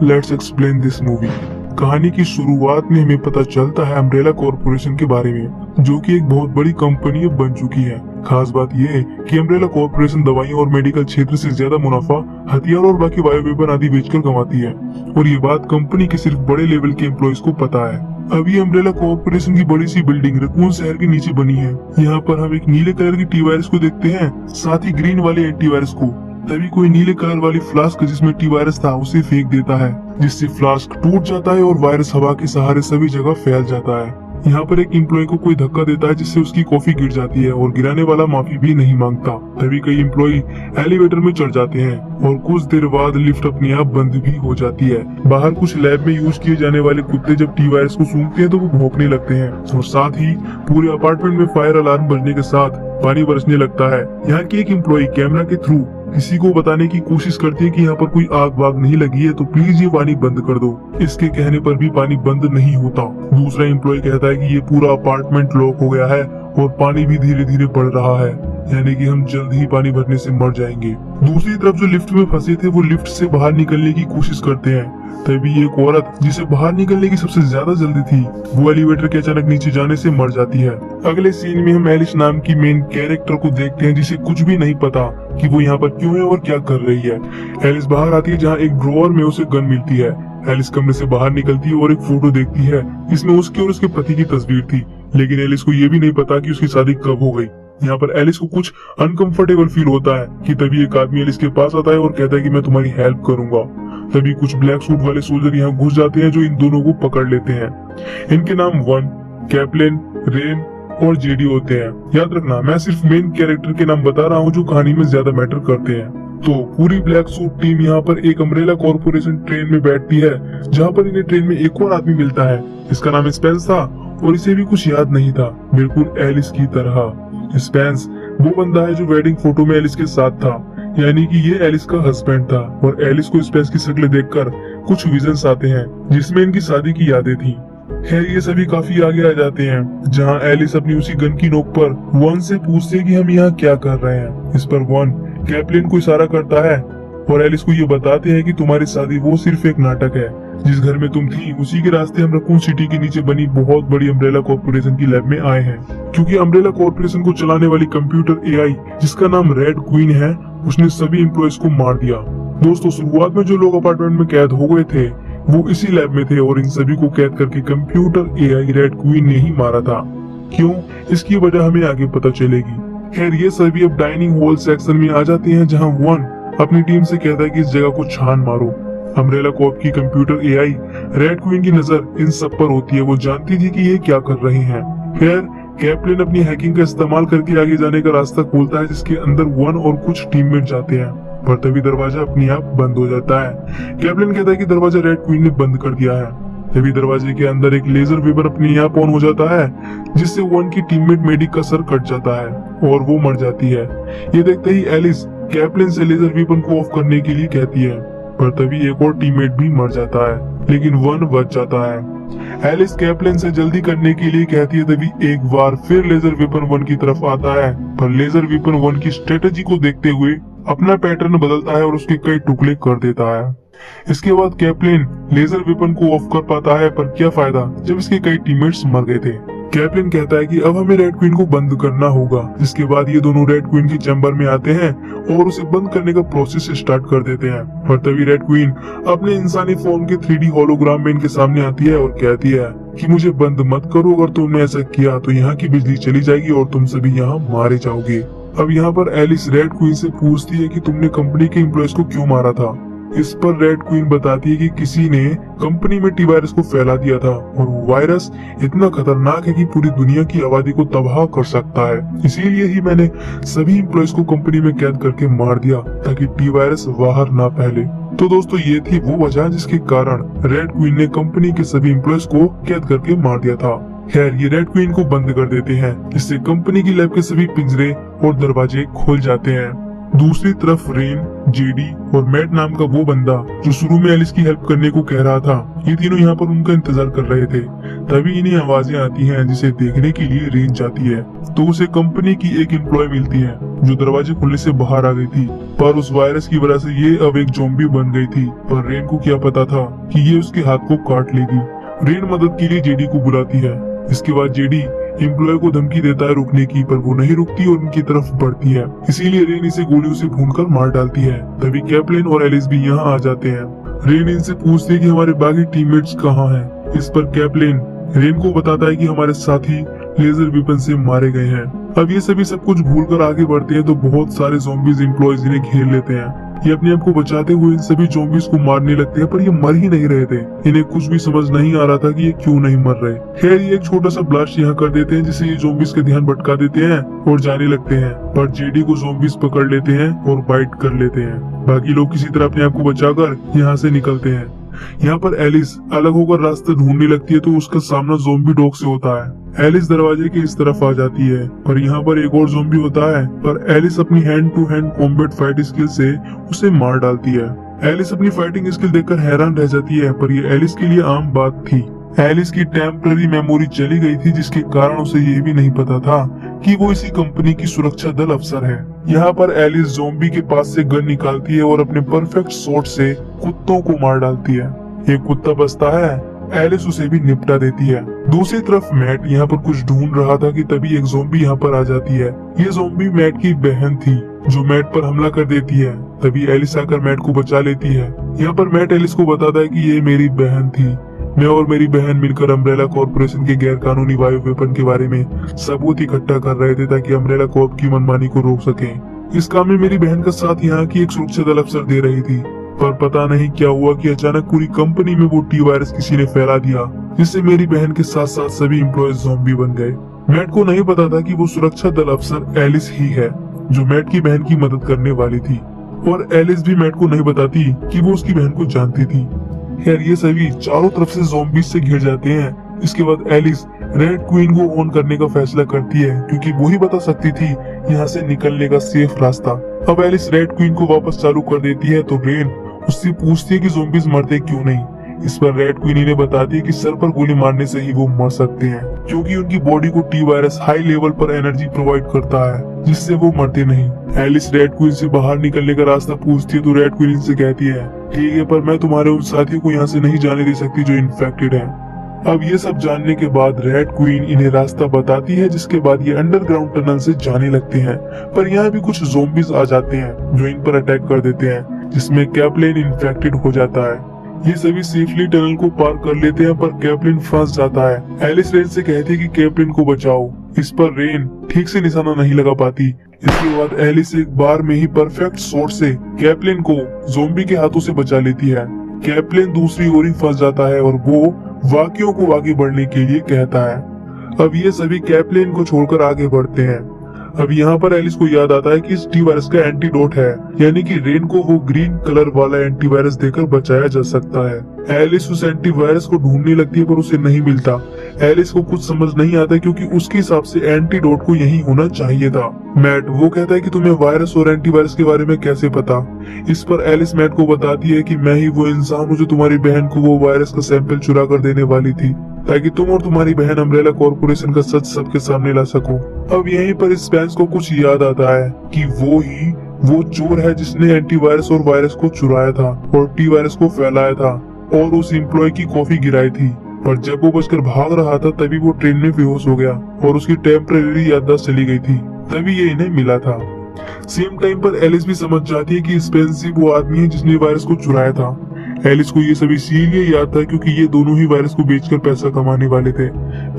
Let's explain this movie. कहानी की शुरुआत में हमें पता चलता है अम्ब्रेला कॉर्पोरेशन के बारे में, जो कि एक बहुत बड़ी कंपनी बन चुकी है। खास बात यह है कि अम्ब्रेला कॉर्पोरेशन दवाइयों और मेडिकल क्षेत्र से ज्यादा मुनाफा हथियार और बाकी बायो वेपन आदि बेचकर कमाती है, और ये बात कंपनी के सिर्फ बड़े लेवल के एम्प्लॉइज को पता है। अभी अम्ब्रेला कॉर्पोरेशन की बड़ी सी बिल्डिंग रकून शहर के नीचे बनी है। यहाँ पर हम एक नीले कलर की टी वायरस को देखते हैं, साथ ही ग्रीन वाले एंटी वायरस को। तभी कोई नीले कलर वाली फ्लास्क जिसमें टी वायरस था उसे फेंक देता है, जिससे फ्लास्क टूट जाता है और वायरस हवा के सहारे सभी जगह फैल जाता है। यहाँ पर एक एम्प्लॉय को कोई धक्का देता है, जिससे उसकी कॉफी गिर जाती है, और गिराने वाला माफी भी नहीं मांगता। तभी कई एम्प्लॉय एलिवेटर में चढ़ जाते हैं, और कुछ देर बाद लिफ्ट अपने आप बंद भी हो जाती है। बाहर कुछ लैब में यूज किए जाने वाले कुत्ते जब टी वायरस को सूंघते हैं तो वो भौंकने लगते हैं, और साथ ही पूरे अपार्टमेंट में फायर अलार्म बजने के साथ पानी बरसने लगता है। यहाँ की एक एम्प्लॉय कैमरा के थ्रू किसी को बताने की कोशिश करती है कि यहाँ पर कोई आग वाग नहीं लगी है, तो प्लीज ये पानी बंद कर दो। इसके कहने पर भी पानी बंद नहीं होता। दूसरा एम्प्लॉय कहता है कि ये पूरा अपार्टमेंट लॉक हो गया है और पानी भी धीरे धीरे बढ़ रहा है, यानी कि हम जल्द ही पानी भरने से मर जाएंगे। दूसरी तरफ जो लिफ्ट में फंसे थे वो लिफ्ट से बाहर निकलने की कोशिश करते हैं। तभी एक औरत जिसे बाहर निकलने की सबसे ज्यादा जल्दी थी, वो एलिवेटर के अचानक नीचे जाने से मर जाती है। अगले सीन में हम एलिस नाम की मेन कैरेक्टर को देखते हैं, जिसे कुछ भी नहीं पता कि वो यहाँ पर क्यों है और क्या कर रही है। एलिस बाहर आती है, जहाँ एक ड्रॉअर में उसे गन मिलती है। एलिस कमरे से बाहर निकलती है और एक फोटो देखती है, जिसमें उसके और उसके पति की तस्वीर थी। लेकिन एलिस को ये भी नहीं पता कि उसकी शादी कब हो गई। यहाँ पर एलिस को कुछ अनकंफर्टेबल फील होता है कि तभी एक आदमी एलिस के पास आता है और कहता है कि मैं तुम्हारी हेल्प करूंगा। तभी कुछ ब्लैक सूट वाले सोल्जर यहाँ घुस जाते हैं, जो इन दोनों को पकड़ लेते हैं। इनके नाम वन, कैप्लिन, रेन और जेडी होते हैं। याद रखना, मैं सिर्फ मेन कैरेक्टर के नाम बता रहा हूँ जो कहानी में ज्यादा मैटर करते हैं। तो पूरी ब्लैक सूट टीम यहाँ पर एक अम्ब्रेला कॉर्पोरेशन ट्रेन में बैठती है, जहाँ पर इन्हें ट्रेन में एक और आदमी मिलता है। इसका नाम स्पेंस था और इसे भी कुछ याद नहीं था, बिल्कुल एलिस की तरह। स्पेंस वो बंदा है जो वेडिंग फोटो में एलिस के साथ था, यानी कि ये एलिस का हस्बैंड था। और एलिस को स्पेंस की शक्ल देखकर कुछ विजन्स आते हैं, जिसमें इनकी शादी की यादें थी। खैर ये सभी काफी आगे आ जाते हैं, जहाँ एलिस अपनी उसी गन की नोक पर वन से पूछते हैं कि हम यहाँ क्या कर रहे हैं। इस पर वन कैप्लिन को इशारा करता है और एलिस को ये बताते हैं कि तुम्हारी शादी वो सिर्फ एक नाटक है। जिस घर में तुम थी उसी के रास्ते हम रकून सिटी के नीचे बनी बहुत बड़ी अम्ब्रेला कॉर्पोरेशन की लैब में आए हैं, क्योंकि अम्ब्रेला कॉर्पोरेशन को चलाने वाली कंप्यूटर एआई जिसका नाम रेड क्वीन है, उसने सभी एम्प्लॉयज को मार दिया। दोस्तों, शुरुआत में जो लोग अपार्टमेंट में कैद हो गए थे वो इसी लैब में थे, और इन सभी को कैद करके कंप्यूटर एआई रेड क्वीन ने ही मारा था। क्यों, इसकी वजह हमें आगे पता चलेगी। खैर ये सभी अब डाइनिंग हॉल सेक्शन में आ जाते हैं, जहाँ वन अपनी टीम से कहता है कि इस जगह को छान मारो। अम्ब्रेला कॉर्प की कंप्यूटर एआई रेड क्वीन की नजर इन सब पर होती है। वो जानती थी कि ये क्या कर रहे हैं। खैर कैप्लिन अपनी हैकिंग का इस्तेमाल करके आगे जाने का रास्ता खोलता है, जिसके अंदर वन और कुछ टीममेट जाते हैं, पर तभी दरवाजा अपने आप बंद हो जाता है। कैप्लिन कहता है कि दरवाजा रेड क्वीन ने बंद कर दिया है। तभी दरवाजे के अंदर एक लेजर वेपर अपने आप ऑन हो जाता है, जिससे वन की टीममेट मेडिक का सर कट जाता है और वो मर जाती है। ये देखते ही एलिस कैप्लिन से लेजर वेपन को ऑफ करने के लिए कहती है, पर तभी एक और टीममेट भी मर जाता है, लेकिन वन बच जाता है। एलिस कैप्लिन से जल्दी करने के लिए कहती है, तभी एक बार फिर लेजर वेपन वन की तरफ आता है, पर लेजर वेपन वन की स्ट्रेटेजी को देखते हुए अपना पैटर्न बदलता है और उसके कई टुकड़े कर देता है। इसके बाद कैप्लिन लेजर वेपन को ऑफ कर पाता है, पर क्या फायदा जब इसके कई टीममेट्स मर गए थे। कैप्लिन कहता है कि अब हमें रेड क्वीन को बंद करना होगा। इसके बाद ये दोनों रेड क्वीन की चैम्बर में आते हैं और उसे बंद करने का प्रोसेस स्टार्ट कर देते हैं। पर तभी रेड क्वीन अपने इंसानी फॉर्म के 3D होलोग्राम में इनके सामने आती है और कहती है कि मुझे बंद मत करो, अगर तुमने ऐसा किया तो यहाँ की बिजली चली जाएगी और तुम सभी यहाँ मारे जाओगे। अब यहाँ पर एलिस रेड क्वीन से पूछती है कि तुमने कंपनी के एम्प्लॉयज को क्यों मारा था। इस पर रेड क्वीन बताती है कि किसी ने कंपनी में टी वायरस को फैला दिया था, और वो वायरस इतना खतरनाक है कि पूरी दुनिया की आबादी को तबाह कर सकता है। इसीलिए ही मैंने सभी एम्प्लॉयज को कंपनी में कैद करके मार दिया, ताकि टी वायरस बाहर ना फैले। तो दोस्तों ये थी वो वजह जिसके कारण रेड क्वीन ने कंपनी के सभी एम्प्लॉयज को कैद करके मार दिया था। खैर ये रेड क्वीन को बंद कर देते हैं, जिससे कंपनी की लैब के सभी पिंजरे और दरवाजे खुल जाते हैं। दूसरी तरफ रेन, जेडी और मैट नाम का वो बंदा जो शुरू में एलिस की हेल्प करने को कह रहा था, ये तीनों यहाँ पर उनका इंतजार कर रहे थे। तभी इन्हें आवाजें आती हैं, जिसे देखने के लिए रेन जाती है, तो उसे कंपनी की एक एम्प्लॉय मिलती है जो दरवाजे खुलने से बाहर आ गई थी। पर उस वायरस की वजह से ये अब एक ज़ॉम्बी बन गई थी। पर रेन को क्या पता था कि ये उसके हाथ को काट लेगी। रेन मदद के लिए जेडी को बुलाती है। इसके बाद जेडी एम्प्लॉय को धमकी देता है रुकने की, पर वो नहीं रुकती और उनकी तरफ बढ़ती है। इसीलिए रेन इसे गोलियों से भूनकर मार डालती है। तभी कैप्लिन और एलिस भी यहाँ आ जाते हैं। रेन इनसे पूछती है कि हमारे बाकी टीममेट्स कहाँ हैं। इस पर कैप्लिन रेन को बताता है कि हमारे साथी लेजर वेपन से मारे गए हैं। अब ये सभी सब कुछ भूलकर आगे बढ़ते हैं तो बहुत सारे ज़ॉम्बीज एम्प्लॉयज इन्हें घेर लेते हैं। ये अपने आप को बचाते हुए इन सभी ज़ॉम्बीज को मारने लगते हैं, पर ये मर ही नहीं रहे थे। इन्हें कुछ भी समझ नहीं आ रहा था कि ये क्यों नहीं मर रहे। खैर ये एक छोटा सा ब्लास्ट यहाँ कर देते हैं जिससे ये ज़ॉम्बीज का ध्यान भटका देते हैं और जाने लगते हैं। पर जेडी को ज़ॉम्बीज पकड़ लेते हैं और बाइट कर लेते हैं। बाकी लोग किसी तरह अपने आप को बचाकर यहाँ से निकलते हैं। यहाँ पर एलिस अलग होकर रास्ता ढूंढने लगती है तो उसका सामना ज़ॉम्बी डॉग से होता है। एलिस दरवाजे के इस तरफ आ जाती है, पर यहाँ पर एक और ज़ॉम्बी होता है, पर एलिस अपनी hand to hand combat fight skill से उसे मार डालती है। एलिस अपनी फाइटिंग स्किल देखकर हैरान रह जाती है, पर ये एलिस के लिए आम बात थी। एलिस की टेम्पररी मेमोरी चली गई थी, जिसके कारण उसे ये भी नहीं पता था कि वो इसी कंपनी की सुरक्षा दल अफसर है। यहाँ पर एलिस ज़ॉम्बी के पास से गन निकालती है और अपने परफेक्ट शॉट से कुत्तों को मार डालती है। एक कुत्ता बचता है, एलिस उसे भी निपटा देती है। दूसरी तरफ मैट यहाँ पर कुछ ढूंढ रहा था कि तभी एक ज़ॉम्बी यहाँ पर आ जाती है। ये ज़ॉम्बी मैट की बहन थी जो मैट पर हमला कर देती है। तभी एलिस आकर मैट को बचा लेती है। यहाँ पर मैट एलिस को बताता है कि ये मेरी बहन थी। मैं और मेरी बहन मिलकर अम्ब्रेला कॉर्पोरेशन के गैर कानूनी बायो वेपन के बारे में सबूत इकट्ठा कर रहे थे ताकि अम्ब्रेला कॉर्प की मनमानी को रोक सकें। इस काम में मेरी बहन का साथ यहाँ की एक सुरक्षा दल अफसर दे रही थी, पर पता नहीं क्या हुआ कि अचानक पूरी कंपनी में वो टी वायरस किसी ने फैला दिया, जिससे मेरी बहन के साथ साथ सभी एम्प्लॉयज ज़ॉम्बी बन गए। मैट को नहीं पता था कि वो सुरक्षा दल अफसर एलिस ही है जो मैट की बहन की मदद करने वाली थी, और एलिस भी मैट को नहीं बताती कि वो उसकी बहन को जानती थी। खैर ये सभी चारों तरफ से ज़ॉम्बीज से घिर जाते हैं। इसके बाद एलिस रेड क्वीन को ऑन करने का फैसला करती है क्योंकि वो ही बता सकती थी यहाँ से निकलने का सेफ रास्ता। अब एलिस रेड क्वीन को वापस चालू कर देती है तो रेन उससे पूछती है कि ज़ॉम्बीज मरते क्यों नहीं। इस पर रेड क्वीन इन्हें बताती है कि सर पर गोली मारने से ही वो मर सकते हैं, क्योंकि उनकी बॉडी को टी वायरस हाई लेवल पर एनर्जी प्रोवाइड करता है जिससे वो मरते नहीं। एलिस रेड क्वीन से बाहर निकलने का रास्ता पूछती है तो रेड क्वीन इनसे कहती है ठीक है, पर मैं तुम्हारे उन साथियों को यहाँ से नहीं जाने दे सकती जो इन्फेक्टेड है। अब ये सब जानने के बाद रेड क्वीन इन्हें रास्ता बताती है, जिसके बाद ये अंडरग्राउंड टनल से जाने लगते हैं। पर यहाँ भी कुछ ज़ॉम्बीज आ जाते हैं जो इन पर अटैक कर देते हैं, जिसमें कैप्लिन इन्फेक्टेड हो जाता है। ये सभी सेफली टनल को पार कर लेते हैं, पर कैप्लिन फंस जाता है। एलिस रेन से कहती है कि कैप्लिन को बचाओ। इस पर रेन ठीक से निशाना नहीं लगा पाती। इसके बाद एलिस एक बार में ही परफेक्ट शॉट से कैप्लिन को ज़ॉम्बी के हाथों से बचा लेती है। कैप्लिन दूसरी ओर ही फंस जाता है और वो वाकियों को आगे बढ़ने के लिए कहता है। अब ये सभी कैप्लिन को छोड़कर आगे बढ़ते हैं। अब यहाँ पर एलिस को याद आता है कि इस टी वायरस का एंटीडोट है, यानी कि रेन को वो ग्रीन कलर वाला एंटीवायरस देकर बचाया जा सकता है। एलिस उस एंटीवायरस को ढूंढने लगती है पर उसे नहीं मिलता। एलिस को कुछ समझ नहीं आता क्योंकि उसके हिसाब से एंटीडोट को यही होना चाहिए था। मैट वो कहता है कि तुम्हें वायरस और एंटीवायरस के बारे में कैसे पता। इस पर एलिस मैट को बताती है कि मैं ही वो इंसान हूँ जो तुम्हारी बहन को वो वायरस का सैंपल चुरा कर देने वाली थी, ताकि तुम और तुम्हारी बहन अम्ब्रेला कॉर्पोरेशन का सच सबके सामने ला सको। अब यहीं पर स्पेंस को कुछ याद आता है कि वो चोर है जिसने एंटीवायरस और वायरस को चुराया था और टी वायरस को फैलाया था और उस एम्प्लॉय की कॉफी गिराई थी। पर जब वो बचकर भाग रहा था तभी वो ट्रेन में बेहोश हो गया और उसकी टेम्परेरी याददाश्त चली गई थी, तभी ये इन्हें मिला था। सेम टाइम पर एलिस भी समझ जाती है कि स्पेंस ही वो आदमी है जिसने वायरस को चुराया था। एलिस को ये सब इसीलिए याद था क्योंकि ये दोनों ही वायरस को बेचकर पैसा कमाने वाले थे।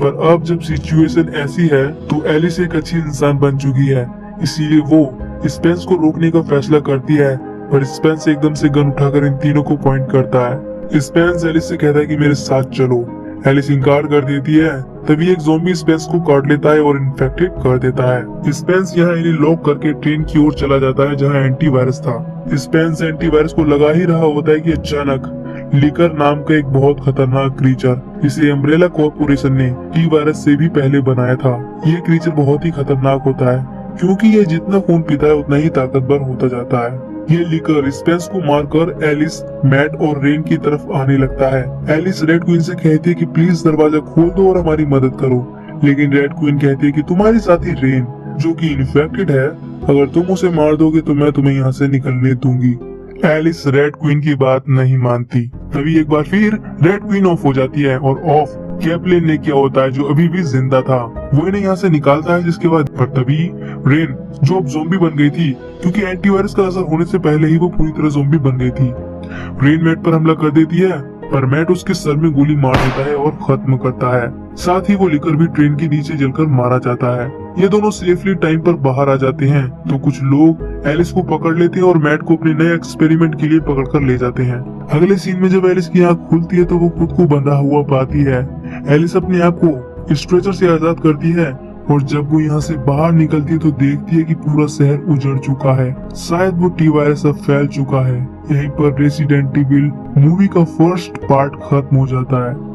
पर अब जब सिचुएशन ऐसी है तो एलिस एक अच्छी इंसान बन चुकी है, इसीलिए वो स्पेंस को रोकने का फैसला करती है। पर स्पेंस एकदम से गन उठाकर इन तीनों को पॉइंट करता है। स्पेंस एलिस से कहता है कि मेरे साथ चलो। एलिस इनकार कर देती है। तभी एक ज़ॉम्बी स्पेंस को काट लेता है और इन्फेक्टेड कर देता है। स्पेंस यहाँ इन्हें लॉक करके ट्रेन की ओर चला जाता है जहाँ एंटीवायरस था। स्पेंस एंटीवायरस को लगा ही रहा होता है कि अचानक लिकर नाम का एक बहुत खतरनाक क्रीचर, जिसे अम्ब्रेला कॉर्पोरेशन ने टी वायरस से भी पहले बनाया था। ये क्रीचर बहुत ही खतरनाक होता है क्योंकि ये जितना खून पीता है उतना ही ताकतवर होता जाता है। ये लिकर स्पेंस को मारकर एलिस, मैट और रेन की तरफ आने लगता है। एलिस रेड क्वीन से कहती है कि प्लीज दरवाजा खोल दो और हमारी मदद करो, लेकिन रेड क्वीन कहती है कि तुम्हारे साथी रेन जो कि इन्फेक्टेड है अगर तुम उसे मार दोगे तो मैं तुम्हें यहाँ से निकलने दूंगी। एलिस रेड क्वीन की बात नहीं मानती। तभी एक बार फिर रेड क्वीन ऑफ हो जाती है और ऑफ कैप्लिन ने किया होता है जो अभी भी जिंदा था, वो इन्हें यहाँ से निकालता है। जिसके बाद पर तभी रेन जो अब जोम्बी बन गई थी, क्योंकि एंटीवायरस का असर होने से पहले ही वो पूरी तरह जोम्बी बन गई थी, रेन मैट पर हमला कर देती है, पर मैट उसके सर में गोली मार देता है और खत्म करता है। साथ ही वो लेकर भी ट्रेन के नीचे जलकर मारा जाता है। ये दोनों सेफली टाइम पर बाहर आ जाते हैं तो कुछ लोग एलिस को पकड़ लेते हैं और मैट को अपने नए एक्सपेरिमेंट के लिए पकड़कर ले जाते हैं। अगले सीन में जब एलिस की आंख खुलती है तो वो खुद को बंधा हुआ पाती है। एलिस अपने आप को स्ट्रेचर से आजाद करती है और जब वो यहाँ से बाहर निकलती है तो देखती है कि पूरा शहर उजड़ चुका है। शायद वो टी वायरस अब फैल चुका है। यहीं पर रेसिडेंट इविल मूवी का फर्स्ट पार्ट खत्म हो जाता है।